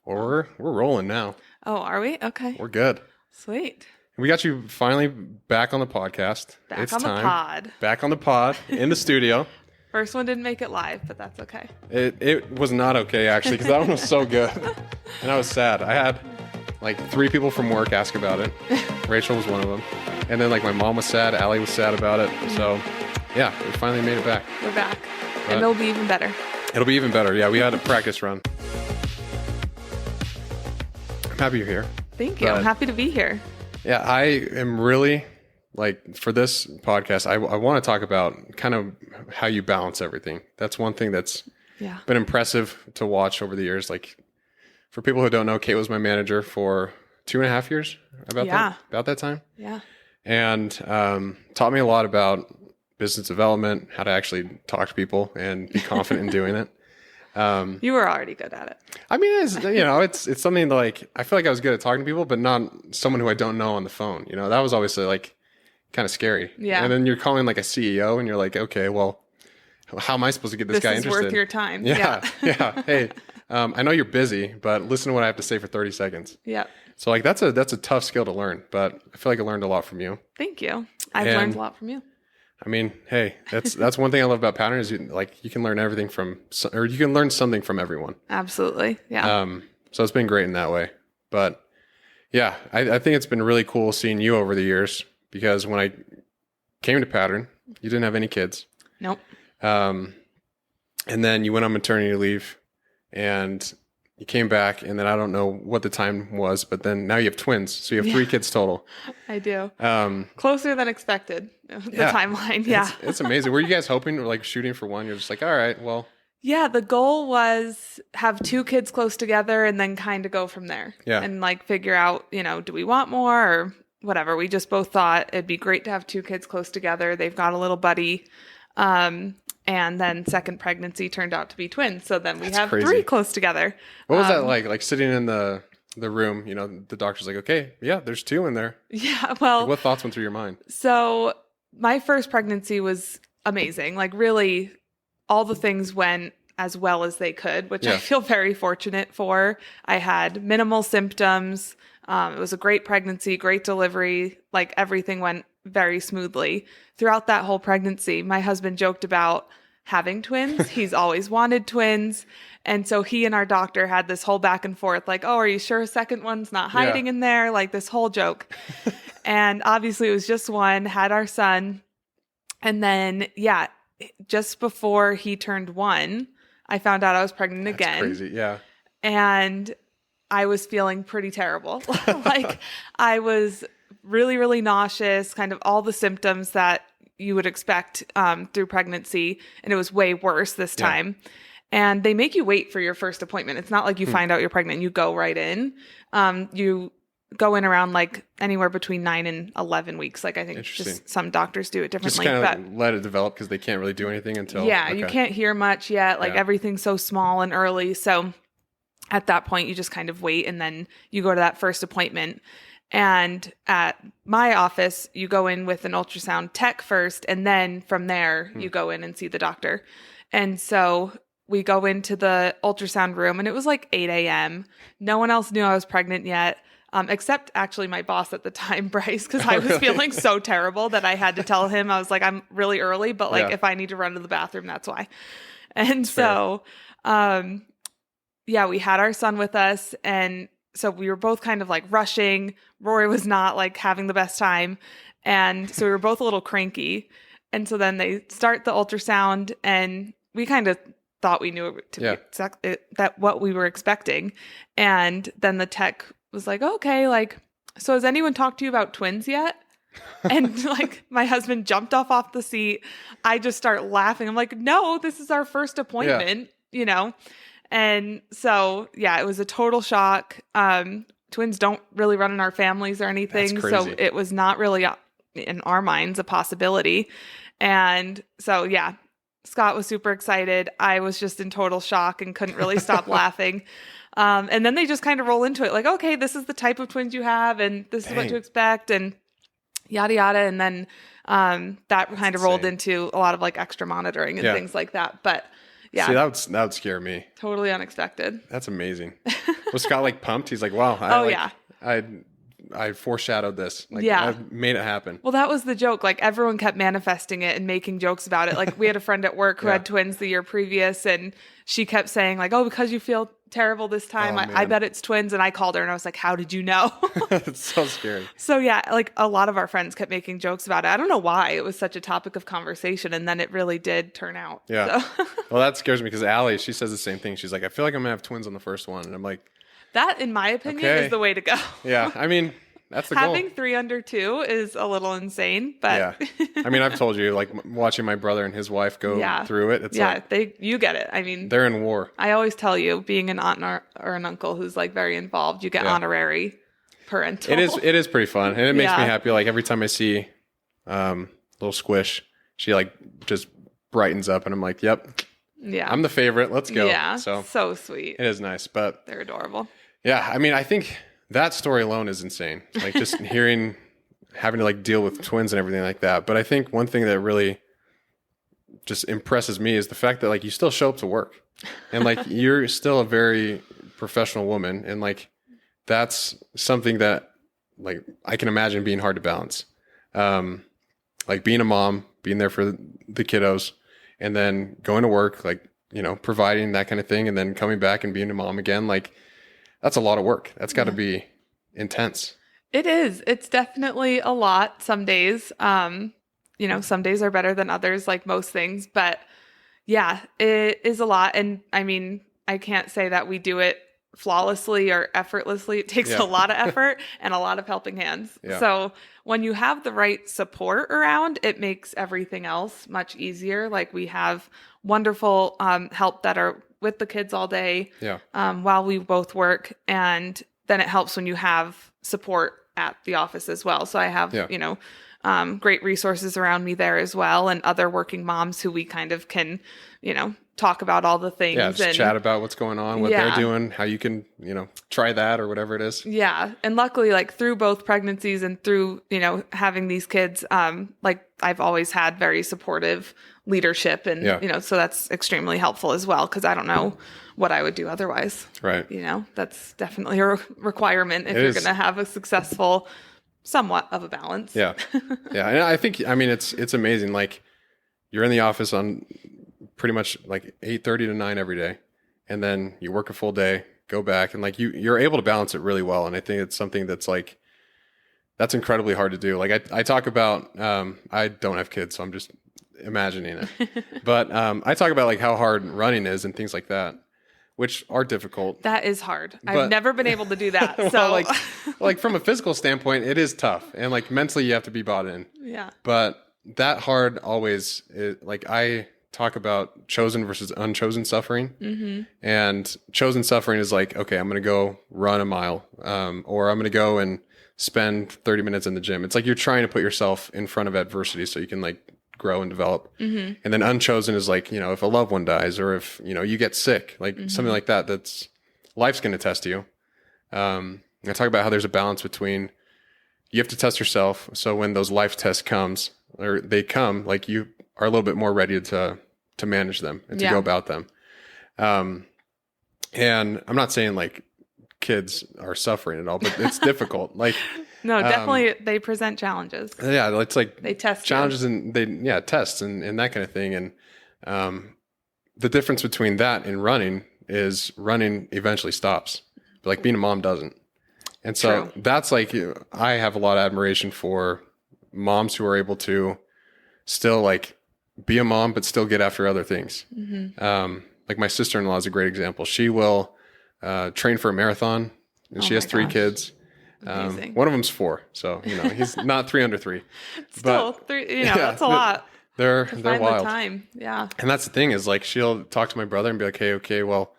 Well, we're rolling now. Oh, are we? Okay. We're good. Sweet. We got you finally back on the podcast. Back on the pod. Back on the pod in the studio. First one didn't make it live, but that's okay. It was not okay, actually, because that one was so good. And I was sad. I had like 3 people from work ask about it. Rachel was one of them. And then like my mom was sad. Allie was sad about it. So yeah, we finally made it back. We're back. And it'll be even better. It'll be even better. Yeah, we had a practice run. I'm happy you're here. Thank you. I'm happy to be here. Yeah, I am really, like, for this podcast, I want to talk about kind of how you balance everything. That's one thing that's been impressive to watch over the years. Like, for people who don't know, Kate was my manager for 2.5 years, about that time. Yeah. And taught me a lot about business development, how to actually talk to people and be confident in doing it. You were already good at it. I mean, it's something like, I feel like I was good at talking to people, but not someone who I don't know on the phone. You know, that was obviously like kind of scary. Yeah. And then you're calling like a CEO and you're like, okay, well, how am I supposed to get this guy interested? This is worth your time. Yeah. Hey, I know you're busy, but listen to what I have to say for 30 seconds. Yeah. So like, that's a tough skill to learn, but I feel like I learned a lot from you. Thank you. I've learned a lot from you. I mean, hey, that's one thing I love about Pattern is you can learn everything or you can learn something from everyone. Absolutely. Yeah. So it's been great in that way. But yeah, I think it's been really cool seeing you over the years because when I came to Pattern, you didn't have any kids. Nope. And then you went on maternity leave and you came back, and then I don't know what the time was, but then now you have twins. So you have 3 kids total. I do. Closer than expected, the timeline. Yeah. It's amazing. Were you guys hoping, like shooting for one? You're just like, all right, well. Yeah, the goal was have 2 kids close together and then kind of go from there. Yeah. And like figure out, do we want more or whatever. We just both thought it'd be great to have 2 kids close together. They've got a little buddy. And then second pregnancy turned out to be twins. So then we have crazy. 3 close together. What was that like? Like sitting in the room, the doctor's like, okay, yeah, there's 2 in there. Yeah. Well, like, what thoughts went through your mind? So my first pregnancy was amazing. Like really all the things went as well as they could, which I feel very fortunate for. I had minimal symptoms. It was a great pregnancy, great delivery. Like everything went very smoothly. Throughout that whole pregnancy, my husband joked about having twins. He's always wanted twins. And so he and our doctor had this whole back and forth, like, oh, are you sure a second one's not hiding in there? Like this whole joke. And obviously it was just one, had our son. And then, just before he turned 1, I found out I was pregnant again. That's crazy. Yeah. And I was feeling pretty terrible. Like I was really, really nauseous, kind of all the symptoms that you would expect through pregnancy. And it was way worse this time. And they make you wait for your first appointment. It's not like you find out you're pregnant and you go right in. You go in around like anywhere between 9 and 11 weeks. Like I think just some doctors do it differently. Just kind of let it develop because they can't really do anything until. Yeah, you can't hear much yet. Like everything's so small and early. So at that point, you just kind of wait and then you go to that first appointment. And at my office, you go in with an ultrasound tech first, and then from there, you go in and see the doctor. And so we go into the ultrasound room, and it was like 8 a.m. No one else knew I was pregnant yet, except actually my boss at the time, Bryce, because I was feeling so terrible that I had to tell him. I was like, I'm really early, but like if I need to run to the bathroom, that's why. And so, we had our son with us, and so we were both kind of like rushing. Rory was not like having the best time. And so we were both a little cranky. And so then they start the ultrasound and we kind of thought we knew it to be that what we were expecting. And then the tech was like, okay, like, so has anyone talked to you about twins yet? And like my husband jumped off the seat. I just start laughing. I'm like, no, this is our first appointment, And so, it was a total shock. Twins don't really run in our families or anything. So it was not really in our minds a possibility. And so, Scott was super excited. I was just in total shock and couldn't really stop laughing. And then they just kind of roll into it like, okay, this is the type of twins you have and this is what to expect and yada, yada. And then that kind of rolled into a lot of like extra monitoring and things like that. But Yeah. See, that would scare me. Totally unexpected. That's amazing. Was Scott like pumped? He's like, wow. I foreshadowed this. Like, I made it happen. Well, that was the joke. Like everyone kept manifesting it and making jokes about it. Like we had a friend at work who had twins the year previous, and she kept saying like, "Oh, because you feel terrible this time, I bet it's twins." And I called her and I was like, "How did you know?" It's so scary. So yeah, like a lot of our friends kept making jokes about it. I don't know why it was such a topic of conversation, and then it really did turn out. Yeah. So. Well, that scares me because Allie, she says the same thing. She's like, I feel like I'm gonna have twins on the first one, and I'm like, that, in my opinion, is the way to go. Yeah, I mean, that's the goal. Having 3 under 2 is a little insane, but yeah. I mean, I've told you, like watching my brother and his wife go through it. It's you get it. I mean, they're in war. I always tell you, being an aunt or an uncle who's like very involved, you get honorary parental. It is pretty fun, and it makes me happy. Like every time I see little Squish, she like just brightens up, and I'm like, yep. Yeah, I'm the favorite. Let's go. Yeah, so sweet. It is nice, but they're adorable. Yeah, I mean, I think that story alone is insane. Like just having to like deal with twins and everything like that. But I think one thing that really just impresses me is the fact that like you still show up to work, and like you're still a very professional woman, and like that's something that like I can imagine being hard to balance. Like being a mom, being there for the kiddos, and then going to work, like, you know, providing that kind of thing, and then coming back and being a mom again. Like, that's a lot of work. That's got to be intense. It is. It's definitely a lot some days. You know, some days are better than others, like most things. But yeah, it is a lot. And I mean, I can't say that we do it flawlessly or effortlessly. It takes a lot of effort and a lot of helping hands. Yeah. So when you have the right support around, it makes everything else much easier. Like we have wonderful help that are with the kids all day while we both work. And then it helps when you have support at the office as well. So I have, you know, great resources around me there as well, and other working moms who we kind of can, you know, talk about all the things. Yeah, just and chat about what's going on, what they're doing, how you can, you know, try that or whatever it is. Yeah. And luckily, like through both pregnancies and through, you know, having these kids, like I've always had very supportive leadership, and, you know, so that's extremely helpful as well, because I don't know what I would do otherwise. Right. You know, that's definitely a requirement if you're going to have a successful, somewhat of a balance. Yeah. Yeah. And I think, I mean, it's amazing. Like you're in the office on pretty much like 8:30 to 9 every day, and then you work a full day, go back, and like you're able to balance it really well. And I think it's something that's like, that's incredibly hard to do. Like I talk about, I don't have kids, so I'm just imagining it, but I talk about like how hard running is and things like that, which are difficult. That is hard. I've never been able to do that. So well, like from a physical standpoint, it is tough, and like mentally you have to be bought in. Yeah. But that hard always is, like I talk about chosen versus unchosen suffering. Mm-hmm. And chosen suffering is like, okay, I'm going to go run a mile, or I'm going to go and spend 30 minutes in the gym. It's like you're trying to put yourself in front of adversity so you can like grow and develop. Mm-hmm. And then unchosen is like, you know, if a loved one dies, or if, you know, you get sick, like something like that, that's life's going to test you. I talk about how there's a balance between, you have to test yourself. So when those life tests they come, like you are a little bit more ready to manage them and to go about them. And I'm not saying like kids are suffering at all, but it's difficult. Like, no, definitely they present challenges. Yeah. It's like they test challenges and tests and that kind of thing. And, the difference between that and running is running eventually stops, but like being a mom doesn't. And so that's like, I have a lot of admiration for moms who are able to still like be a mom, but still get after other things. Mm-hmm. Like my sister-in-law is a great example. She will train for a marathon, and she has 3 kids. One of them's 4. So, you know, he's not 3 under 3. Still, but 3, you know, that's a lot. They're find wild. The time. Yeah. And that's the thing is like, she'll talk to my brother and be like, hey, okay, well,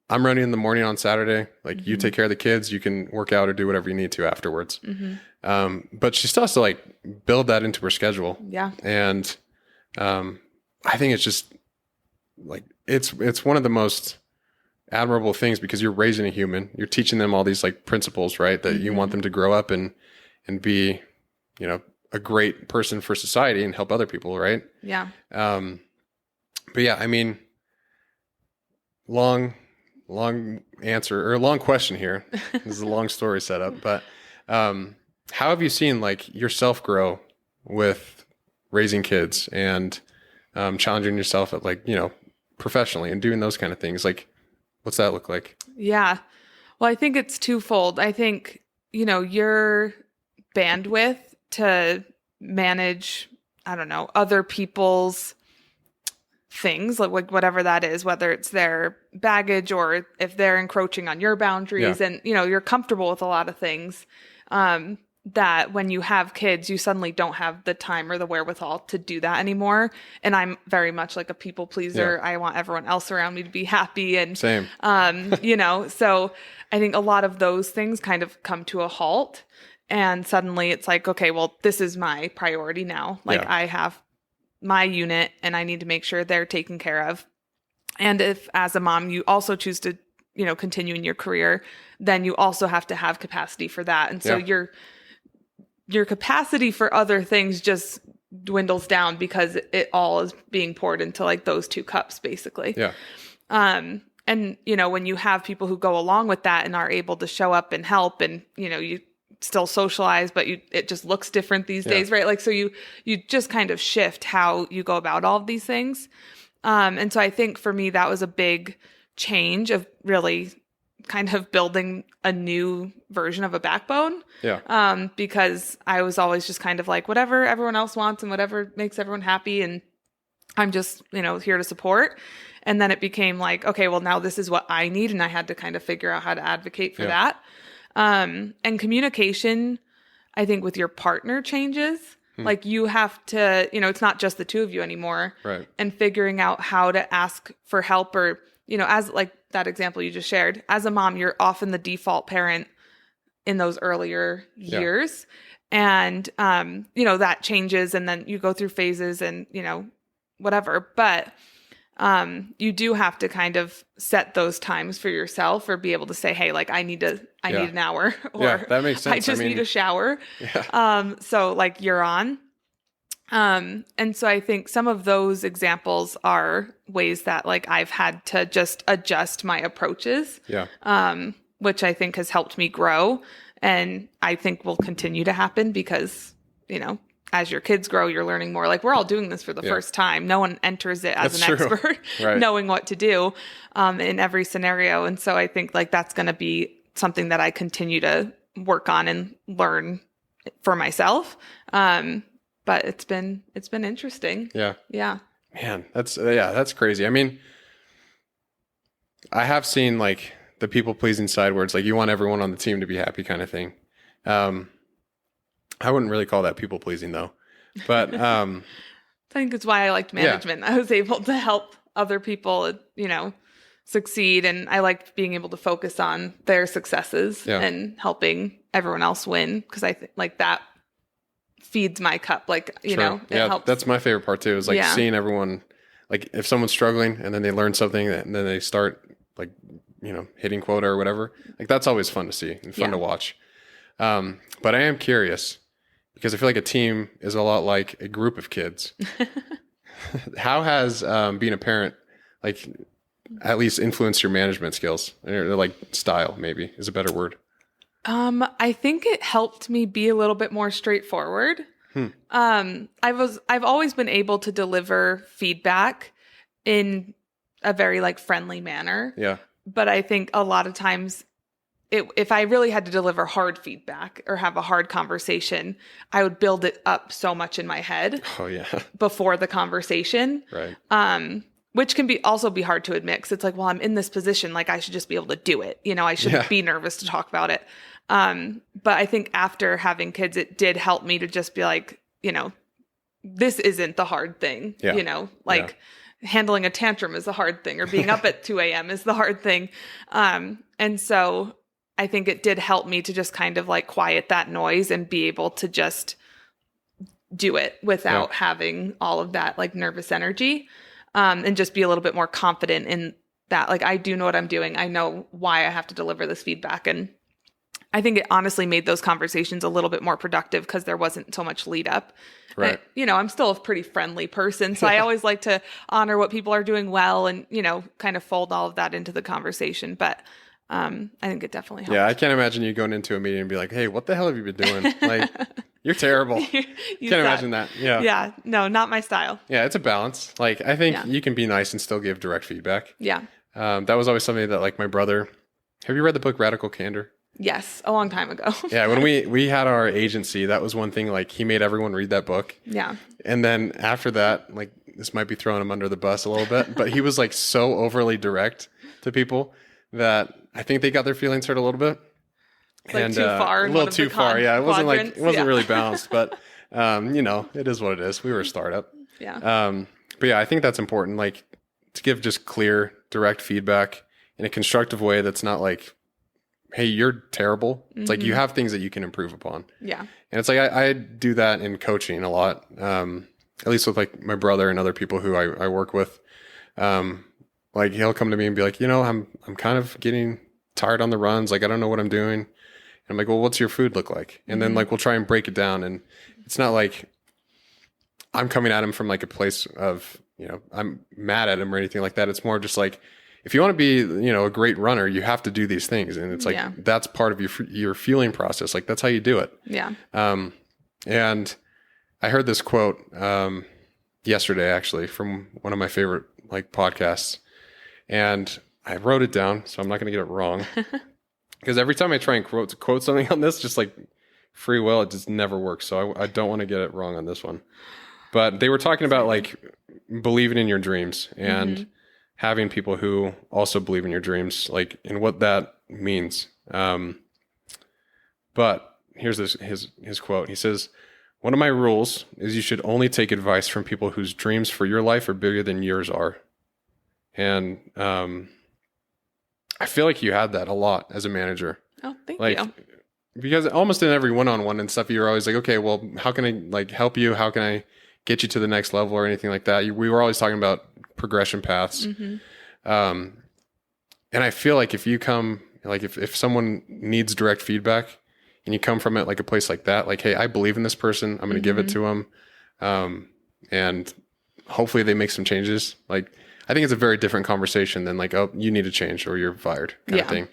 I'm running in the morning on Saturday. Like you take care of the kids, you can work out or do whatever you need to afterwards. Mm-hmm. But she still has to like build that into her schedule. Yeah. And I think it's just like, it's one of the most admirable things, because you're raising a human, you're teaching them all these like principles, right? That you want them to grow up and be, you know, a great person for society and help other people. Right. Yeah. But yeah, I mean, long answer or long question here. This is a long story setup, but how have you seen like yourself grow with raising kids and challenging yourself at like, professionally and doing those kind of things? Like, what's that look like? Yeah. Well, I think it's twofold. I think, your bandwidth to manage, I don't know, other people's things, like whatever that is, whether it's their baggage or if they're encroaching on your boundaries, and, you're comfortable with a lot of things, that when you have kids, you suddenly don't have the time or the wherewithal to do that anymore. And I'm very much like a people pleaser. Yeah. I want everyone else around me to be happy. And same, so I think a lot of those things kind of come to a halt. And suddenly it's like, okay, well, this is my priority now. Like I have my unit and I need to make sure they're taken care of. And if as a mom, you also choose to, continue in your career, then you also have to have capacity for that. And so your capacity for other things just dwindles down because it all is being poured into like those two cups, basically. Yeah. And, when you have people who go along with that and are able to show up and help and, you still socialize, but it just looks different these days, right? Like, so you just kind of shift how you go about all of these things. And so I think for me, that was a big change of really kind of building a new version of a backbone. Yeah. Because I was always just kind of like, whatever everyone else wants and whatever makes everyone happy. And I'm just, here to support. And then it became like, okay, well, now this is what I need. And I had to kind of figure out how to advocate for that. And communication, I think with your partner changes. Like you have to, it's not just the two of you anymore. Right. And figuring out how to ask for help or, as like that example you just shared, as a mom, you're often the default parent in those earlier years. And, that changes and then you go through phases and, whatever. But you do have to kind of set those times for yourself or be able to say, hey, like I need an hour or that makes sense. I just need a shower. Yeah. So like you're on. And so I think some of those examples are ways that like I've had to just adjust my approaches. Yeah. Which I think has helped me grow and I think will continue to happen because, as your kids grow, you're learning more. Like we're all doing this for the first time. No one enters it as an expert, knowing what to do in every scenario. And so I think like that's going to be something that I continue to work on and learn for myself. But it's been interesting. Yeah. Yeah. Man, that's crazy. I mean, I have seen like the people pleasing side where it's like you want everyone on the team to be happy kind of thing. I wouldn't really call that people pleasing though, but I think it's why I liked management. I was able to help other people, succeed, and I liked being able to focus on their successes and helping everyone else win because I think like that feeds my cup. Like it helps. That's my favorite part too. Is like seeing everyone, like if someone's struggling and then they learn something and then they start like hitting quota or whatever. Like that's always fun to see and fun to watch. But I am curious because I feel like a team is a lot like a group of kids. How has being a parent, like at least influenced your management skills or like style maybe is a better word? I think it helped me be a little bit more straightforward. I've always been able to deliver feedback in a very like friendly manner. Yeah. But I think a lot of times if I really had to deliver hard feedback or have a hard conversation, I would build it up so much in my head before the conversation. Right. Which can also be hard to admit because it's like, well, I'm in this position. Like I should just be able to do it. I shouldn't be nervous to talk about it. But I think after having kids, it did help me to just be like, this isn't the hard thing, handling a tantrum is the hard thing or being up at 2 a.m. is the hard thing. And so I think it did help me to just kind of like quiet that noise and be able to just do it without having all of that like nervous energy, and just be a little bit more confident in that. Like I do know what I'm doing. I know why I have to deliver this feedback. And I think it honestly made those conversations a little bit more productive because there wasn't so much lead up. Right. And, I'm still a pretty friendly person, so I always like to honor what people are doing well and, kind of fold all of that into the conversation. But I think it definitely helped. Yeah, I can't imagine you going into a meeting and be like, hey, what the hell have you been doing? Like, you're terrible. Can't imagine that. Yeah. Yeah. No, not my style. Yeah, it's a balance. Like, I think you can be nice and still give direct feedback. Yeah. That was always something that, like, my brother... Have you read the book Radical Candor? Yes, a long time ago. Yeah, when we had our agency, that was one thing, like, he made everyone read that book. Yeah. And then after that, like, this might be throwing him under the bus a little bit, but he was, like, so overly direct to people that I think they got their feelings hurt a little bit. Like too far. A little too far, yeah. It wasn't really balanced, but, it is what it is. We were a startup. Yeah. But yeah, I think that's important, like, to give just clear, direct feedback in a constructive way that's not like, hey, you're terrible. It's like you have things that you can improve upon. Yeah. And it's like I do that in coaching a lot, at least with like my brother and other people who I work with. Like he'll come to me and be like, I'm kind of getting tired on the runs. Like, I don't know what I'm doing. And I'm like, well, what's your food look like? And then like we'll try and break it down. And it's not like I'm coming at him from like a place of, I'm mad at him or anything like that. It's more just like, if you want to be, a great runner, you have to do these things. And it's like, that's part of your fueling process. Like, that's how you do it. Yeah. And I heard this quote, yesterday, actually, from one of my favorite like podcasts, and I wrote it down, so I'm not going to get it wrong. Because every time I try and quote something on this, just like free will, it just never works. So I don't want to get it wrong on this one. But they were talking about like believing in your dreams and having people who also believe in your dreams, like, and what that means. But here's his quote. He says, "One of my rules is you should only take advice from people whose dreams for your life are bigger than yours are." And I feel like you had that a lot as a manager. Oh, thank you. Because almost in every one-on-one and stuff, you're always like, okay, well, how can I like help you? How can I get you to the next level or anything like that? We were always talking about progression paths. And I feel like if you come, like if someone needs direct feedback and you come from it like a place like that, like, hey, I believe in this person, I'm going to give it to them. And hopefully they make some changes. Like, I think it's a very different conversation than like, oh, you need to change or you're fired kind of thing.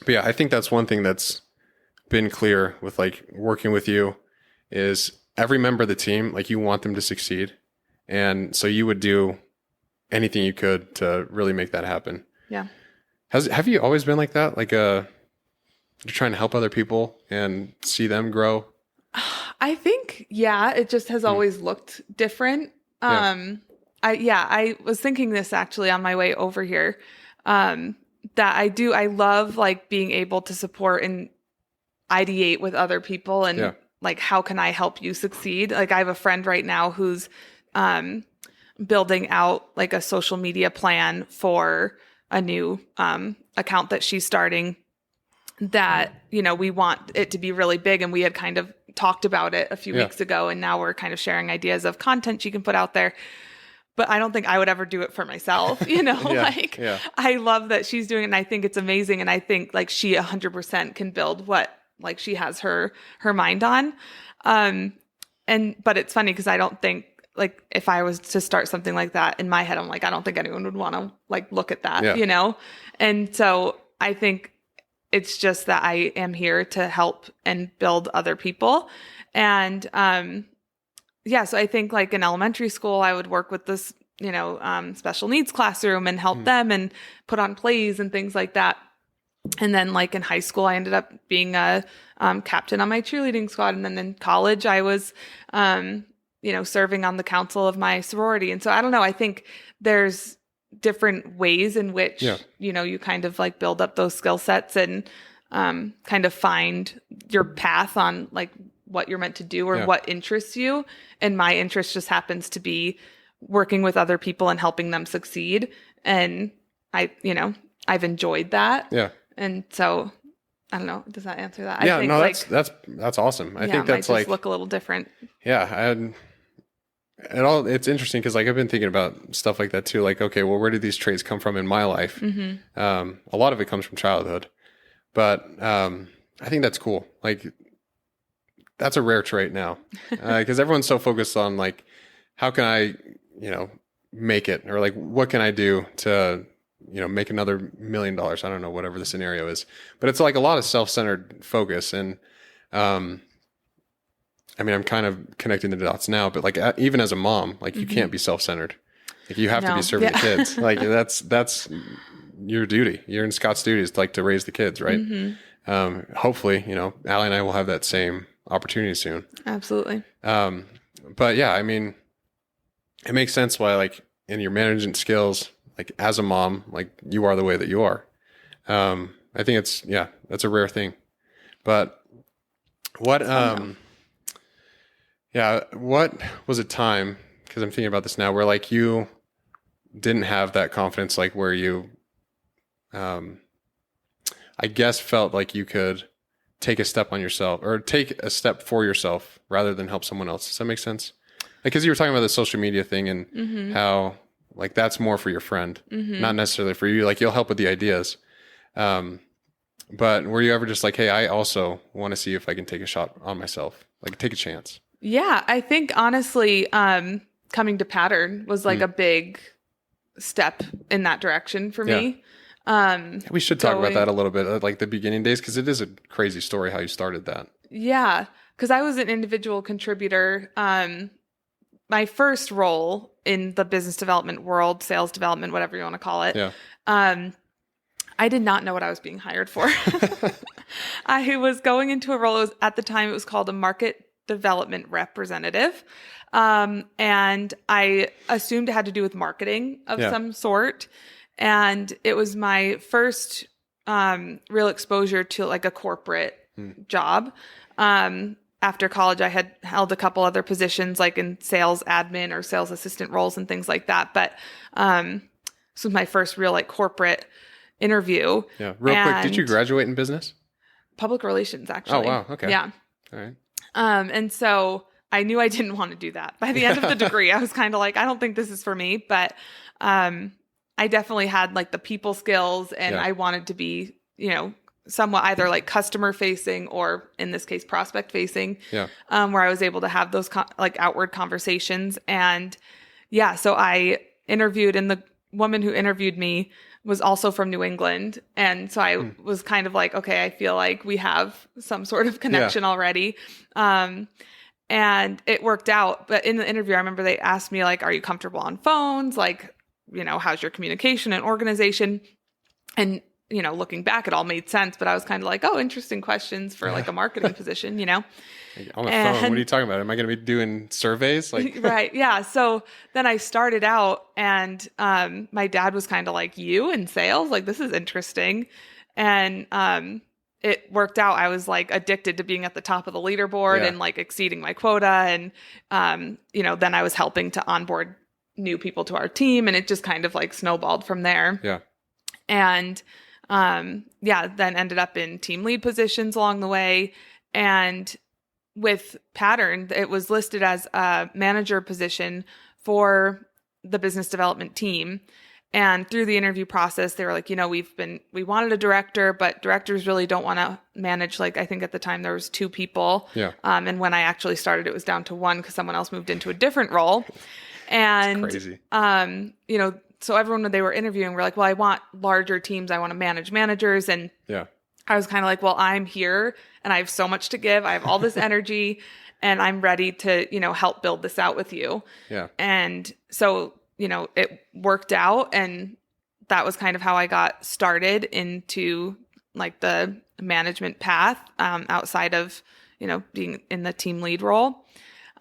But yeah, I think that's one thing that's been clear with like working with you is every member of the team, like you want them to succeed. And so you would do anything you could to really make that happen. Yeah. Have you always been like that? Like you're trying to help other people and see them grow? I think, it just has always looked different. I was thinking this actually on my way over here, that I love like being able to support and ideate with other people and like, how can I help you succeed? Like I have a friend right now who's, building out like a social media plan for a new, account that she's starting that, we want it to be really big. And we had kind of talked about it a few weeks ago. And now we're kind of sharing ideas of content she can put out there. But I don't think I would ever do it for myself, I love that she's doing it and I think it's amazing. And I think like she 100% can build what like she has her mind on. But it's funny because I don't think like if I was to start something like that in my head, I'm like, I don't think anyone would want to like look at that, And so I think it's just that I am here to help and build other people. And, so I think like in elementary school, I would work with this, special needs classroom and help them and put on plays and things like that. And then like in high school, I ended up being a captain on my cheerleading squad. And then in college, I was, serving on the council of my sorority. And so I don't know, I think there's different ways in which, you kind of like build up those skill sets and kind of find your path on like what you're meant to do or what interests you. And my interest just happens to be working with other people and helping them succeed. And I've enjoyed that. Yeah. And so I don't know. Does that answer that? Yeah, I think, no, that's awesome. I think that's like look a little different. Yeah. It's interesting because like I've been thinking about stuff like that too. Like, okay, well, where did these traits come from in my life? A lot of it comes from childhood. But I think that's cool. Like that's a rare trait now, because everyone's so focused on like, how can I, make it, or like, what can I do to, make another $1 million? I don't know, whatever the scenario is, but it's like a lot of self-centered focus. And, I'm kind of connecting the dots now, but like, even as a mom, like you can't be self-centered. Like you have to be serving the kids. Like that's your duty. You're in Scott's duties, like to raise the kids. Right. Hopefully, Allie and I will have that same opportunity soon. Absolutely. But yeah, it makes sense why, like, in your management skills, like as a mom, like you are the way that you are. I think that's a rare thing. But what was a time, because I'm thinking about this now, where like you didn't have that confidence, like where you, I guess, felt like you could take a step on yourself, or take a step for yourself rather than help someone else. Does that make sense? Like, cause you were talking about the social media thing and how like that's more for your friend, not necessarily for you. Like you'll help with the ideas. But were you ever just like, hey, I also want to see if I can take a shot on myself, like take a chance? Yeah. I think honestly, coming to Pattern was like a big step in that direction for me. We should talk about that a little bit, like the beginning days, because it is a crazy story how you started that. Yeah, because I was an individual contributor. My first role in the business development world, sales development, whatever you want to call it. Yeah. I did not know what I was being hired for. I was going into a role, at the time it was called a market development representative. And I assumed it had to do with marketing of some sort. And it was my first real exposure to like a corporate job. After college, I had held a couple other positions like in sales admin or sales assistant roles and things like that. But this was my first real like corporate interview. Yeah. Real quick, did you graduate in business? Public relations, actually. Oh, wow. Okay. Yeah. All right. And so I knew I didn't want to do that. By the end of the degree, I was kind of like, I don't think this is for me. But I definitely had like the people skills, and I wanted to be, somewhat either like customer facing or in this case prospect facing, where I was able to have those like outward conversations. And so I interviewed, and the woman who interviewed me was also from New England. And so I was kind of like, okay, I feel like we have some sort of connection already. And it worked out. But in the interview, I remember they asked me like, are you comfortable on phones? Like, how's your communication and organization? And, looking back, it all made sense, but I was kind of like, oh, interesting questions for like a marketing position, On the phone, what are you talking about? Am I going to be doing surveys? Like, right. Yeah. So then I started out, and my dad was kind of like, you in sales? Like, this is interesting. And it worked out. I was like addicted to being at the top of the leaderboard and like exceeding my quota. And, then I was helping to onboard new people to our team, and it just kind of like snowballed from there. Yeah. And, then ended up in team lead positions along the way. And with Pattern, it was listed as a manager position for the business development team. And through the interview process, they were like, we wanted a director, but directors really don't want to manage. Like, I think at the time there was 2 people. Yeah. And when I actually started, it was down to 1 because someone else moved into a different role. And, crazy. So everyone that they were interviewing were like, well, I want larger teams. I want to manage managers. And I was kind of like, well, I'm here and I have so much to give. I have all this energy, and I'm ready to, help build this out with you. Yeah. And so, it worked out, and that was kind of how I got started into like the management path, outside of, being in the team lead role.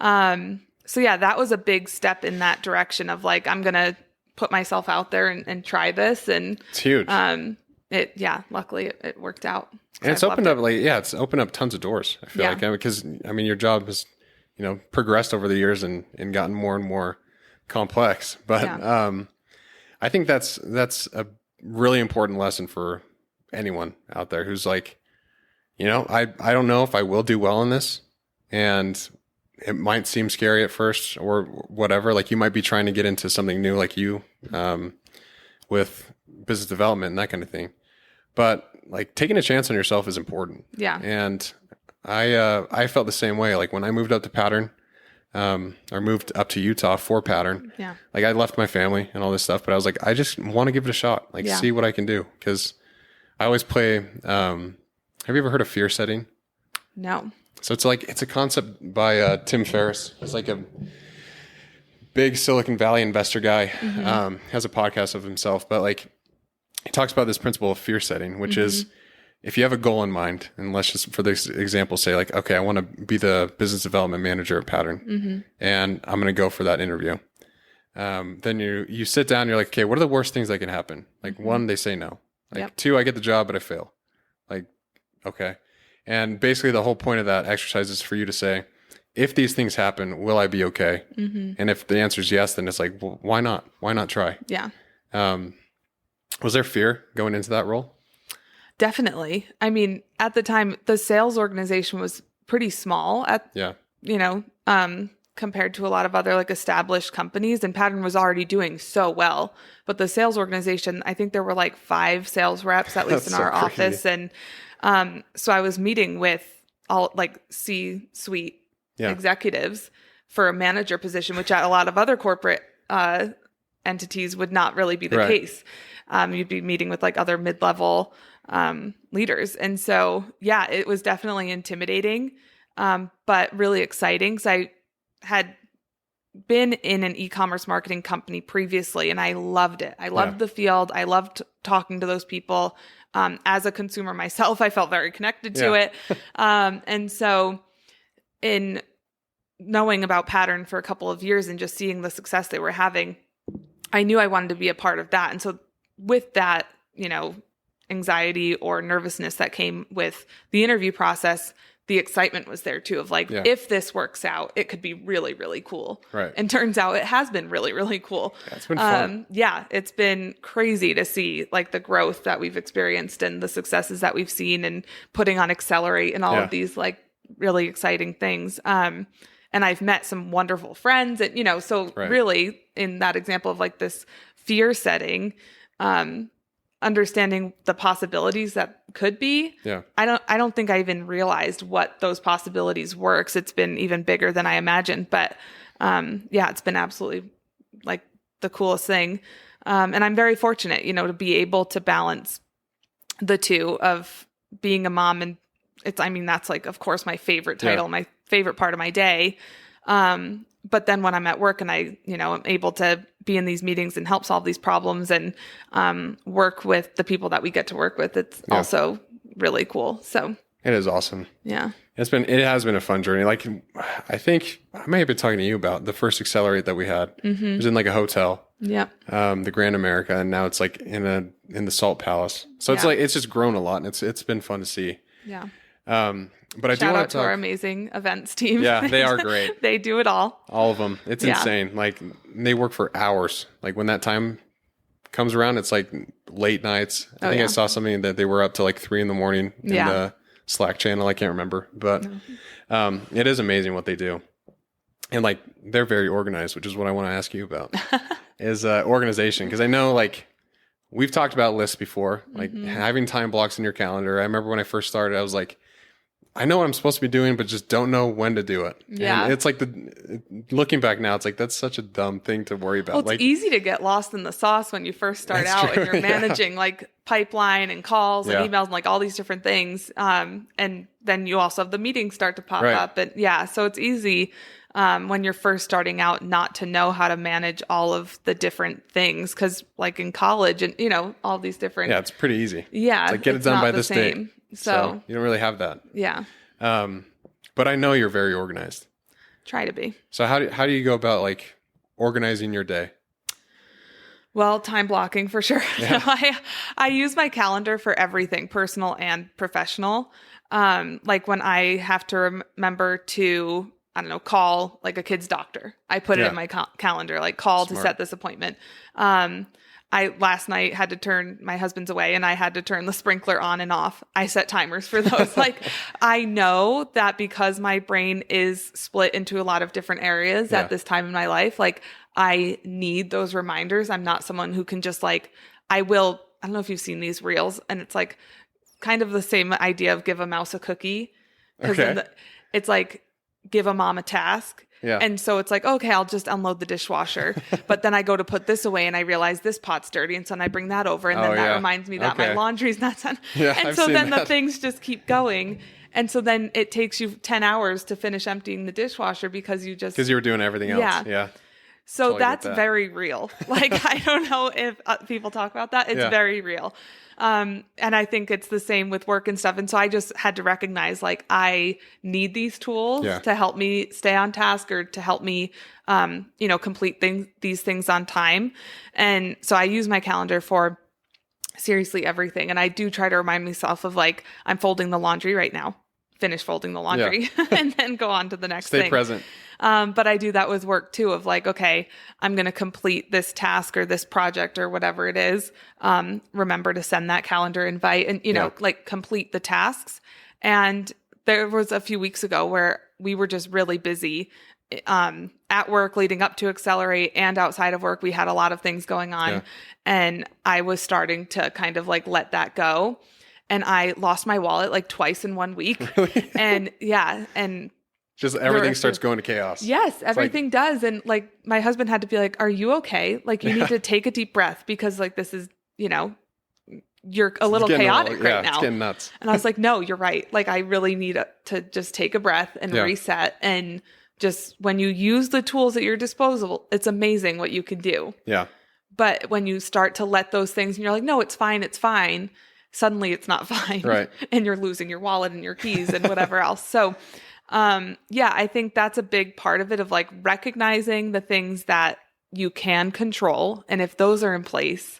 So that was a big step in that direction of like, I'm going to put myself out there and try this. And it's huge. Luckily it worked out. And it's opened up it's opened up tons of doors. I feel like, because your job has, progressed over the years and gotten more and more complex, but, I think that's a really important lesson for anyone out there who's like, I don't know if I will do well in this, and it might seem scary at first or whatever. Like you might be trying to get into something new, like you, with business development and that kind of thing. But like taking a chance on yourself is important. Yeah. And I felt the same way. Like when I moved up to Pattern, or moved up to Utah for Pattern, Yeah. like I left my family and all this stuff, but I was like, I just want to give it a shot, like see what I can do. Cause I always play, have you ever heard of fear setting? No. So it's a concept by Tim Ferriss. He's like a big Silicon Valley investor guy. Has a podcast of himself, but like he talks about this principle of fear setting, which is if you have a goal in mind, and let's just for this example say like, okay, I want to be the business development manager at Pattern, and I'm going to go for that interview. Then you sit down, and you're like, okay, what are the worst things that can happen? Like one, they say no. Like two, I get the job, but I fail. Like, okay. And basically the whole point of that exercise is for you to say, if these things happen, will I be okay? And if the answer is yes, then it's like, well, why not? Why not try? Yeah. Was there fear going into that role? Definitely. I mean, at the time, the sales organization was pretty small compared to a lot of other like established companies, and Pattern was already doing so well. But the sales organization, I think there were like 5 sales reps, at least in our office. And so I was meeting with all like C-suite executives for a manager position, which at a lot of other corporate entities would not really be the case. You'd be meeting with like other mid-level leaders. And so, yeah, it was definitely intimidating, but really exciting. So I had been in an e-commerce marketing company previously, and I loved it. I loved the field. I loved talking to those people. As a consumer myself, I felt very connected to it. And so in knowing about Pattern for a couple of years and just seeing the success they were having, I knew I wanted to be a part of that. And so with that, anxiety or nervousness that came with the interview process, the excitement was there too of like, if this works out, it could be really, really cool. Right. And turns out it has been really, really cool. Yeah, it's been fun. It's been crazy to see like the growth that we've experienced and the successes that we've seen and putting on Accelerate and all of these like really exciting things. And I've met some wonderful friends and, really in that example of like this fear setting, understanding the possibilities that could be. Yeah. I don't think I even realized what those possibilities were, 'cause it's been even bigger than I imagined. But it's been absolutely like the coolest thing. And I'm very fortunate, to be able to balance the two of being a mom. And that's like, of course, my favorite title, my favorite part of my day. But then when I'm at work and I, am able to be in these meetings and help solve these problems and work with the people that we get to work with, it's also really cool. So it is awesome. Yeah. It has been a fun journey. Like I think I may have been talking to you about the first Accelerate that we had. It was in like a hotel. Yeah. The Grand America, and now it's like in the Salt Palace. So it's like it's just grown a lot, and it's been fun to see. Yeah. But I do want to talk to our amazing events team. Yeah, they are great. They do it all. All of them. It's insane. Like they work for hours. Like when that time comes around, it's like late nights. I think I saw something that they were up to like 3 a.m. in the Slack channel. I can't remember, but it is amazing what they do. And like they're very organized, which is what I want to ask you about is organization. Because I know like we've talked about lists before, like having time blocks in your calendar. I remember when I first started, I was like, I know what I'm supposed to be doing, but just don't know when to do it. Yeah. And it's like looking back now, it's like, that's such a dumb thing to worry about. Well, it's easy to get lost in the sauce when you first start out and you're managing like pipeline and calls and emails and like all these different things. And then you also have the meetings start to pop up. And so it's easy when you're first starting out not to know how to manage all of the different things. 'Cause like in college and, all these different. Yeah, it's pretty easy. Yeah. It's like get it done by this date. So you don't really have that. Yeah. But I know you're very organized. Try to be. So how do you go about like organizing your day? Well, time blocking for sure. Yeah. So I use my calendar for everything, personal and professional. Like when I have to remember to, call like a kid's doctor, I put it in my calendar, like call to set this appointment. I last night had to turn my husband's away and I had to turn the sprinkler on and off. I set timers for those. Like I know that because my brain is split into a lot of different areas at this time in my life, like I need those reminders. I'm not someone who can just like, I don't know if you've seen these reels and it's like kind of the same idea of give a mouse a cookie. Because Okay. it's like give a mom a task. Yeah. And so it's like, okay, I'll just unload the dishwasher. But then I go to put this away and I realize this pot's dirty. And so then I bring that over. And then that reminds me that my laundry's not done. Yeah, and I've so seen then that. the things just keep going. And so then it takes you 10 hours to finish emptying the dishwasher because you were doing everything else. Yeah. So Totally get that's that. very real. Like, I don't know if people talk about that. It's very real. And I think it's the same with work and stuff. And so I just had to recognize, like, I need these tools to help me stay on task or to help me, complete these things on time. And so I use my calendar for seriously everything. And I do try to remind myself of, like, I'm folding the laundry right now. Finish folding the laundry and then go on to the next thing. Stay present. But I do that with work too, of like, okay, I'm going to complete this task or this project or whatever it is. Remember to send that calendar invite and, like complete the tasks. And there was a few weeks ago where we were just really busy at work leading up to Accelerate, and outside of work, we had a lot of things going on. Yeah. And I was starting to kind of like let that go. And I lost my wallet like twice in 1 week. Really? And and just everything starts going to chaos. Yes, everything does. And like my husband had to be like, are you okay? Like you need to take a deep breath because like this is, you're a little chaotic right now. It's getting nuts. And I was like, no, you're right. Like I really need to just take a breath and reset. And just when you use the tools at your disposal, it's amazing what you can do. Yeah. But when you start to let those things and you're like, no, it's fine. Suddenly it's not fine. Right. And you're losing your wallet and your keys and whatever else. So, I think that's a big part of it, of like recognizing the things that you can control. And if those are in place,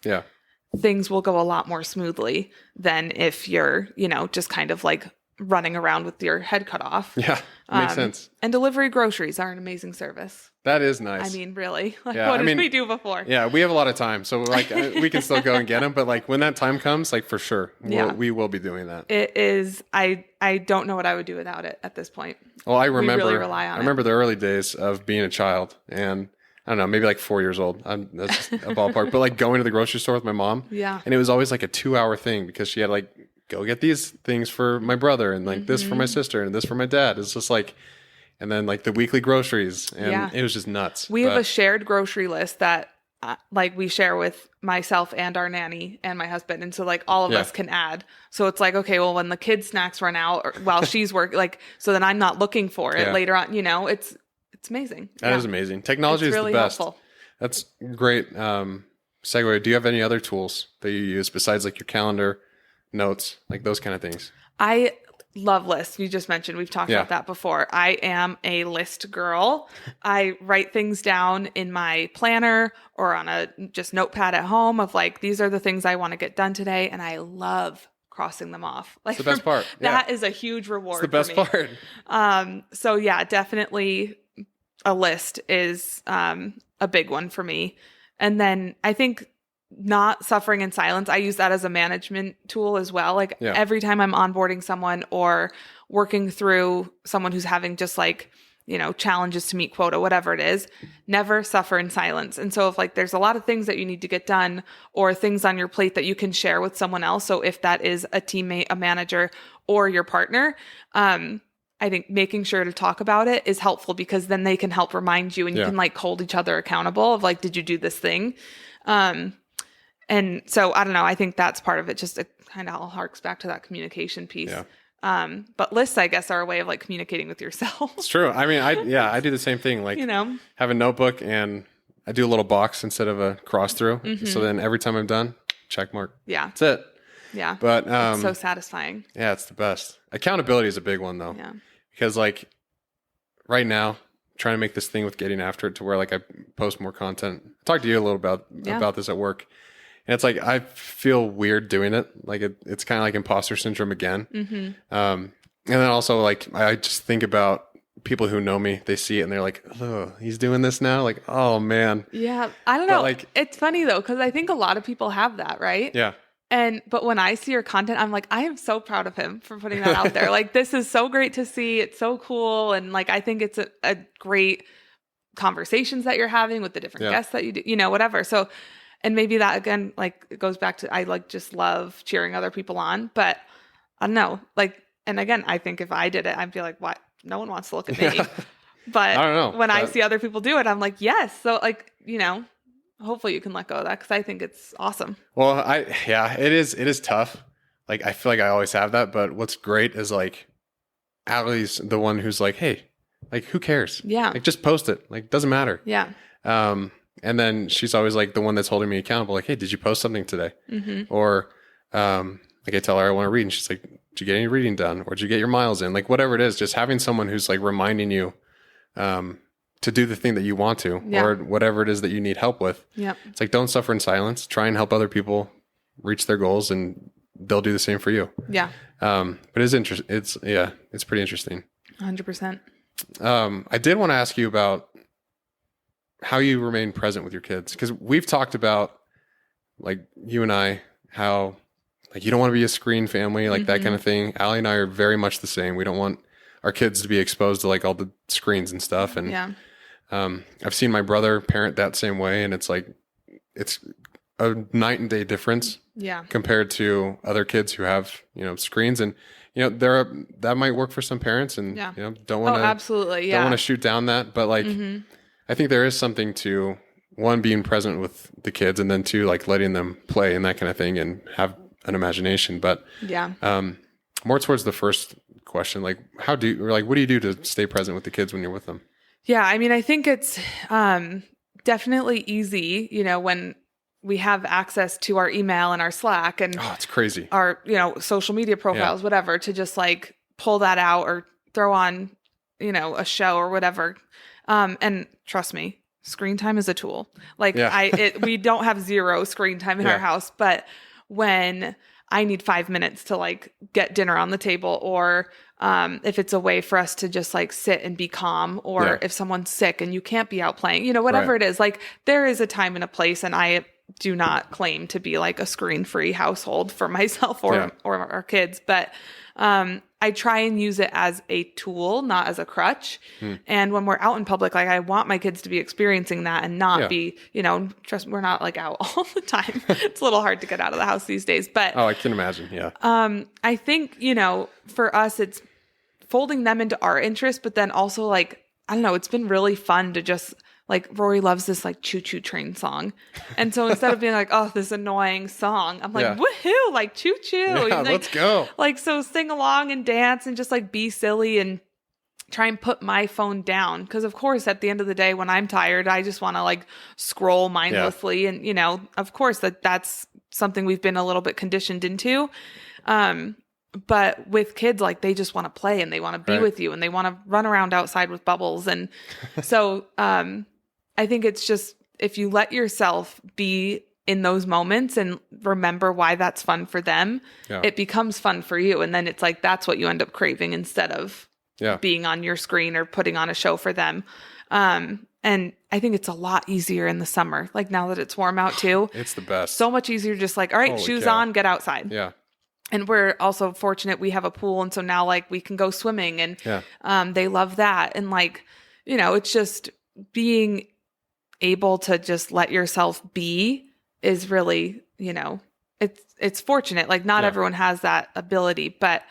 things will go a lot more smoothly than if you're, just kind of like running around with your head cut off. Yeah. Makes sense. And delivery groceries are an amazing service. That is nice. I mean, really, like what did we do before? Yeah, we have a lot of time. So like we can still go and get them. But like when that time comes, like for sure, we will be doing that. It is. I don't know what I would do without it at this point. Well, I remember, we really rely on I remember the early days of being a child, and I don't know, maybe like 4 years old. That's just a ballpark. But like going to the grocery store with my mom. Yeah. And it was always like a 2-hour thing because she had like, go get these things for my brother and like this for my sister and this for my dad. It's just like, and then like the weekly groceries, and it was just nuts. We have a shared grocery list that like we share with myself and our nanny and my husband. And so like all of us can add. So it's like, okay, well, when the kids' snacks run out or while she's working, like, so then I'm not looking for it later on, it's amazing. That is amazing. Technology is really the best. Helpful. That's great. Segue. Do you have any other tools that you use besides like your calendar, notes, like those kind of things? I love lists. You just mentioned, we've talked about that before. I am a list girl. I write things down in my planner or on a just notepad at home of like, these are the things I want to get done today. And I love crossing them off. Like it's the best part. That is a huge reward. It's the best part. So definitely a list is a big one for me. And then I think not suffering in silence, I use that as a management tool as well. Like every time I'm onboarding someone or working through someone who's having just like, challenges to meet quota, whatever it is, never suffer in silence. And so if like there's a lot of things that you need to get done or things on your plate that you can share with someone else. So if that is a teammate, a manager, or your partner, I think making sure to talk about it is helpful because then they can help remind you and you can like hold each other accountable of like, did you do this thing? And so I don't know, I think that's part of it. Just it kind of all harks back to that communication piece. Yeah. But lists, I guess, are a way of like communicating with yourself. It's true. I mean, I do the same thing. Like, have a notebook and I do a little box instead of a cross through. Mm-hmm. So then every time I'm done, check mark. Yeah. That's it. Yeah. But, it's so satisfying. Yeah, it's the best. Accountability is a big one though. Yeah. Because like right now, trying to make this thing with getting after it to where like I post more content. I talked to you a little about this at work. And it's like, I feel weird doing it. Like it's kind of like imposter syndrome again. Mm-hmm. And then also like, I just think about people who know me, they see it and they're like, oh, he's doing this now. Like, oh man. Yeah. I don't know. Like, it's funny though. Cause I think a lot of people have that, right? Yeah. But when I see your content, I'm like, I am so proud of him for putting that out there. Like, this is so great to see. It's so cool. And like, I think it's a great conversations that you're having with the different guests that you do, whatever. So, and maybe that again, like it goes back to, I like just love cheering other people on, but I don't know. Like, and again, I think if I did it, I'd be like, what? No one wants to look at me. Yeah. But I don't know. when I see other people do it, I'm like, yes. So like, hopefully you can let go of that because I think it's awesome. Well, it is tough. Like, I feel like I always have that, but what's great is like, Allie's the one who's like, hey, like, who cares? Yeah. Like, just post it. Like, doesn't matter. Yeah. And then she's always like the one that's holding me accountable. Like, hey, did you post something today? Mm-hmm. Or, like I tell her I want to read and she's like, did you get any reading done? Or did you get your miles in? Like, whatever it is, just having someone who's like reminding you, to do the thing that you want to, or whatever it is that you need help with. Yeah. It's like, don't suffer in silence. Try and help other people reach their goals and they'll do the same for you. Yeah. But it's interesting. It's pretty interesting. 100%. I did want to ask you about how you remain present with your kids. Because we've talked about, like, you and I, how, like, you don't want to be a screen family, like that kind of thing. Allie and I are very much the same. We don't want our kids to be exposed to like all the screens and stuff. And I've seen my brother parent that same way. And it's like, it's a night and day difference compared to other kids who have, screens. And, that might work for some parents and, don't want to, absolutely. don't want to shoot down that. But like, I think there is something to, one, being present with the kids, and then two, like letting them play and that kind of thing and have an imagination. But more towards the first question, like what do you do to stay present with the kids when you're with them? Yeah. I mean, I think it's definitely easy, when we have access to our email and our Slack and it's crazy. Our, social media profiles, whatever, to just like pull that out or throw on, a show or whatever. And trust me, screen time is a tool. Like we don't have zero screen time in our house, but when I need 5 minutes to like get dinner on the table, or if it's a way for us to just like sit and be calm, or if someone's sick and you can't be out playing, whatever it is, like there is a time and a place. And I do not claim to be like a screen-free household for myself or our kids, but I try and use it as a tool, not as a crutch. And when we're out in public, like I want my kids to be experiencing that and not be, trust me, we're not like out all the time. It's a little hard to get out of the house these days, but I can imagine. Yeah. I think, for us, it's folding them into our interest, but then also like, I don't know, it's been really fun to just like, Rory loves this like choo choo train song. And so instead of being like, oh, this annoying song, I'm like, woohoo, like choo choo. Yeah, like, let's go. Like, so sing along and dance and just like be silly and try and put my phone down. Cause of course, at the end of the day, when I'm tired, I just want to like scroll mindlessly. And, of course that's something we've been a little bit conditioned into. But with kids, like they just want to play and they want to be with you and they want to run around outside with bubbles. And so, I think it's just, if you let yourself be in those moments and remember why that's fun for them, it becomes fun for you. And then it's like, that's what you end up craving instead of being on your screen or putting on a show for them. And I think it's a lot easier in the summer. Like now that it's warm out too, it's the best. So much easier. Just like, all right, shoes on, get outside. Yeah. And we're also fortunate we have a pool. And so now like we can go swimming and they love that. And like, it's just being able to just let yourself be is really, it's fortunate. Like not everyone has that ability, but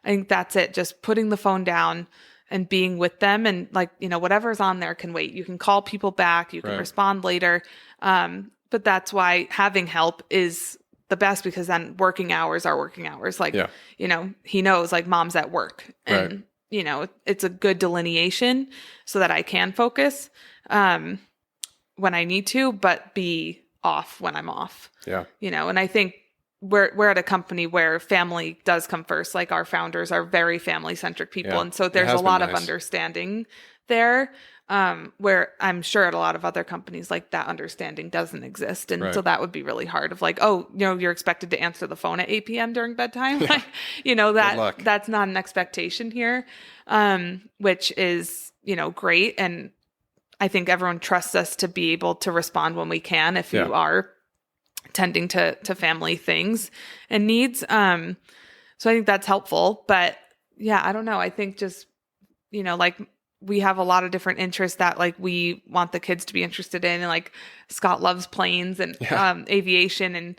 I think that's it. Just putting the phone down and being with them, and like, whatever's on there can wait. You can call people back, you can respond later. But that's why having help is the best, because then working hours are working hours. Like, he knows like mom's at work and, it's a good delineation so that I can focus when I need to, but be off when I'm off. Yeah. And I think we're at a company where family does come first. Like our founders are very family centric people. Yeah. And so there's a lot of understanding there, where I'm sure at a lot of other companies, like that understanding doesn't exist. And so that would be really hard of like, oh, you're expected to answer the phone at 8 p.m. during bedtime. Yeah. Like, that's not an expectation here, which is, great. And I think everyone trusts us to be able to respond when we can, if you are tending to family things and needs. So I think that's helpful, but I don't know. I think just, like we have a lot of different interests that like we want the kids to be interested in. And like Scott loves planes and aviation, and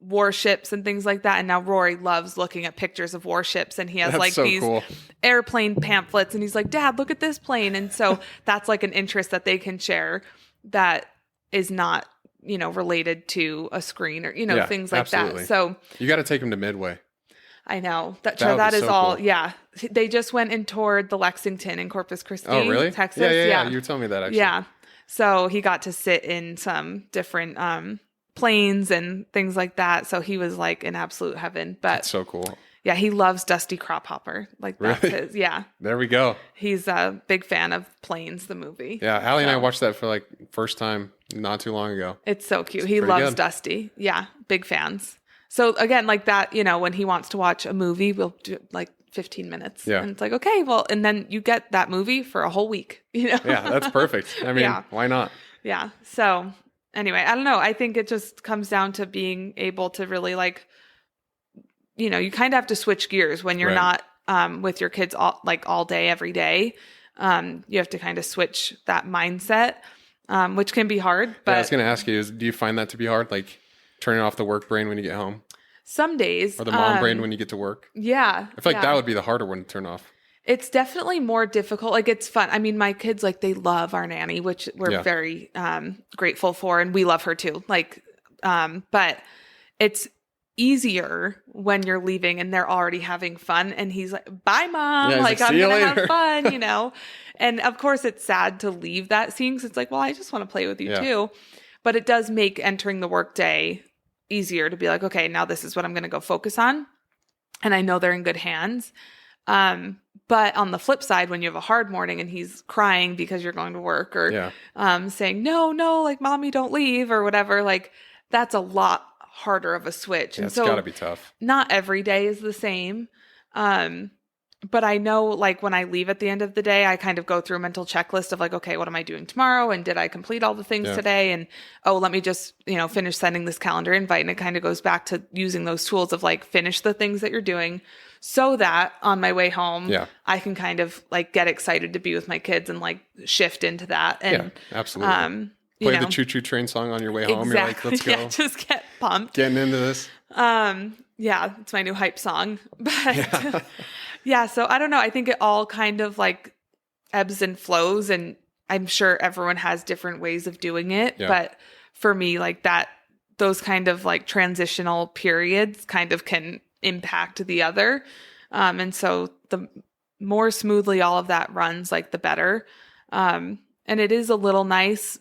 warships and things like that. And now Rory loves looking at pictures of warships, and he has That's so these cool. airplane pamphlets, and he's like, Dad, look at this plane. And so that's like an interest that they can share that is not, related to a screen or, things like absolutely. that. So you got to take him to Midway. I know that is so all. Cool. Yeah. They just went and toured the Lexington in Corpus Christi, Texas. Yeah. You were telling me that actually. Yeah. So he got to sit in some different, planes and things like that. So he was like in absolute heaven. But that's so cool. Yeah, he loves Dusty Crophopper. Like that's really? his. Yeah. There we go. He's a big fan of Planes, the movie. Yeah, Allie and I watched that for like first time not too long ago. It's so cute. He loves good. Dusty. Yeah, big fans. So again, like that, when he wants to watch a movie, we'll do like 15 minutes. Yeah. And it's like, okay, well, and then you get that movie for a whole week, Yeah, that's perfect. I mean, why not? Yeah. So anyway, I don't know. I think it just comes down to being able to really like, you kind of have to switch gears when you're not with your kids all day, every day. You have to kind of switch that mindset, which can be hard. But I was going to ask you, do you find that to be hard? Like turning off the work brain when you get home? Some days. Or the mom brain when you get to work? Yeah. I feel like that would be the harder one to turn off. It's definitely more difficult. Like it's fun. I mean, my kids, like they love our nanny, which we're very grateful for. And we love her too. Like, but it's easier when you're leaving and they're already having fun. And he's like, bye mom. Yeah, like I'm going to have fun, And of course it's sad to leave that scene. Cause it's like, well, I just want to play with you too. But it does make entering the workday easier to be like, okay, now this is what I'm going to go focus on. And I know they're in good hands. But on the flip side, when you have a hard morning and he's crying because you're going to work or saying, no, like mommy, don't leave or whatever, like that's a lot harder of a switch. Yeah, and it's so gotta be tough. Not every day is the same. But I know like when I leave at the end of the day, I kind of go through a mental checklist of like, okay, what am I doing tomorrow? And did I complete all the things today? And, let me just, finish sending this calendar invite. And it kind of goes back to using those tools of like, finish the things that you're doing so that on my way home, I can kind of like get excited to be with my kids and like shift into that. And absolutely. Play the Choo Choo Train song on your way home. Exactly. You're like, let's go. Yeah, just get pumped. Getting into this. It's my new hype song. But so I don't know. I think it all kind of like ebbs and flows, and I'm sure everyone has different ways of doing it. Yeah. But for me, like those kind of like transitional periods kind of can impact the other. And so the more smoothly all of that runs, like the better. And it is a little nice,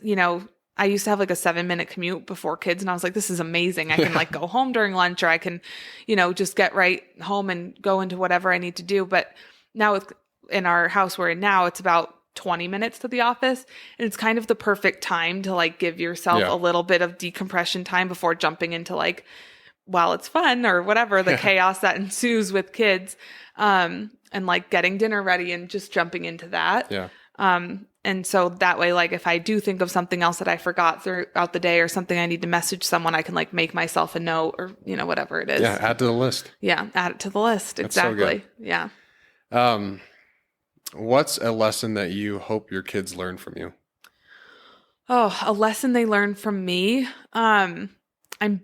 I used to have like a 7-minute commute before kids, and I was like, this is amazing. I can like go home during lunch, or I can, just get right home and go into whatever I need to do. But now in our house we're in now, it's about 20 minutes to the office, and it's kind of the perfect time to like give yourself a little bit of decompression time before jumping into like, while it's fun or whatever, the chaos that ensues with kids, and like getting dinner ready and just jumping into that. Yeah. And so that way, like if I do think of something else that I forgot throughout the day or something I need to message someone, I can like make myself a note or, whatever it is. Yeah. Add to the list. Yeah. Add it to the list. That's exactly. So good. Yeah. What's a lesson that you hope your kids learn from you? Oh, a lesson they learn from me. I'm